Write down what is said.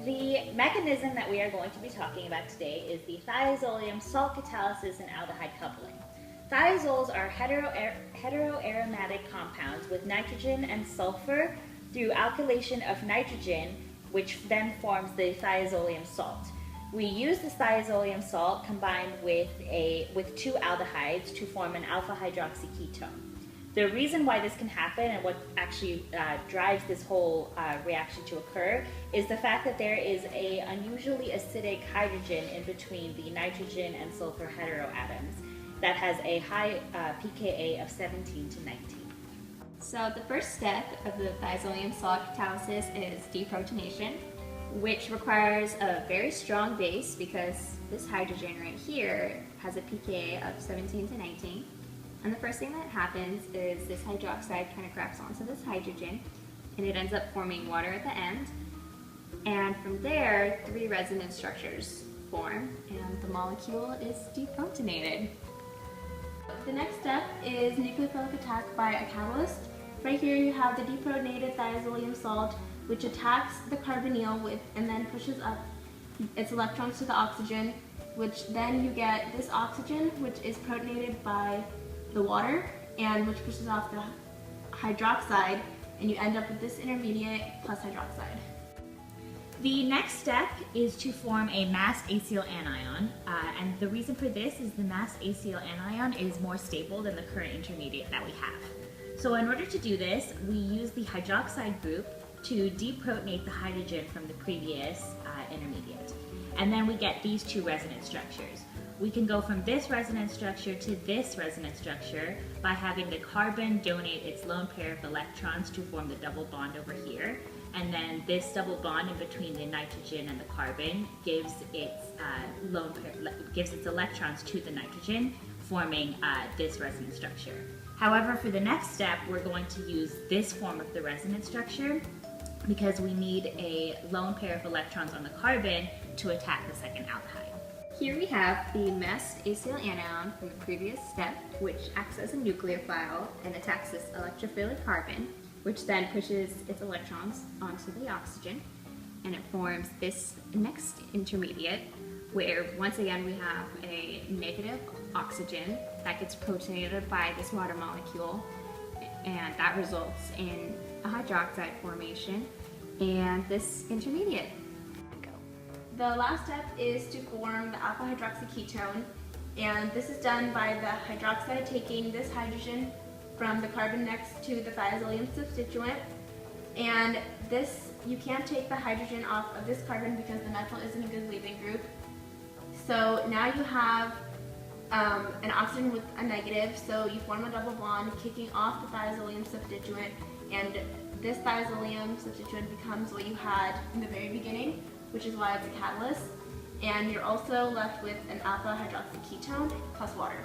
The mechanism that we are going to be talking about today is the thiazolium salt catalysis and aldehyde coupling. Thiazols are heteroaromatic compounds with nitrogen and sulfur through alkylation of nitrogen, which then forms the thiazolium salt. We use this thiazolium salt combined with two aldehydes to form an alpha hydroxy ketone. The reason why this can happen and what actually drives this whole reaction to occur is the fact that there is an unusually acidic hydrogen in between the nitrogen and sulfur heteroatoms that has a high pKa of 17 to 19. So the first step of the thiazolium salt catalysis is deprotonation, which requires a very strong base because this hydrogen right here has a pKa of 17 to 19. And the first thing that happens is this hydroxide kind of grabs onto this hydrogen and it ends up forming water at the end. And from there, 3 resonance structures form and the molecule is deprotonated. The next step is nucleophilic attack by a catalyst. Right here you have the deprotonated thiazolium salt, which attacks the carbonyl and then pushes up its electrons to the oxygen, which then you get this oxygen, which is protonated by the water and which pushes off the hydroxide, and you end up with this intermediate plus hydroxide. The next step is to form a masked acyl anion, and the reason for this is the masked acyl anion is more stable than the current intermediate that we have. So in order to do this, we use the hydroxide group to deprotonate the hydrogen from the previous intermediate. And then we get these 2 resonance structures. We can go from this resonance structure to this resonance structure by having the carbon donate its lone pair of electrons to form the double bond over here. And then this double bond in between the nitrogen and the carbon gives its electrons to the nitrogen, forming this resonance structure. However, for the next step, we're going to use this form of the resonance structure because we need a lone pair of electrons on the carbon to attack the second aldehyde. Here we have the masked acyl anion from the previous step, which acts as a nucleophile and attacks this electrophilic carbon, which then pushes its electrons onto the oxygen, and it forms this next intermediate, where once again we have a negative oxygen that gets protonated by this water molecule, and that results in a hydroxide formation and this intermediate. The last step is to form the alpha hydroxy ketone, and this is done by the hydroxide taking this hydrogen from the carbon next to the thiazolium substituent, and this, you can't take the hydrogen off of this carbon because the methyl isn't a good leaving group. So now you have an oxygen with a negative, so you form a double bond kicking off the thiazolium substituent, and this thiazolium substituent becomes what you had in the very beginning, which is why it's a catalyst, and you're also left with an alpha hydroxy ketone plus water.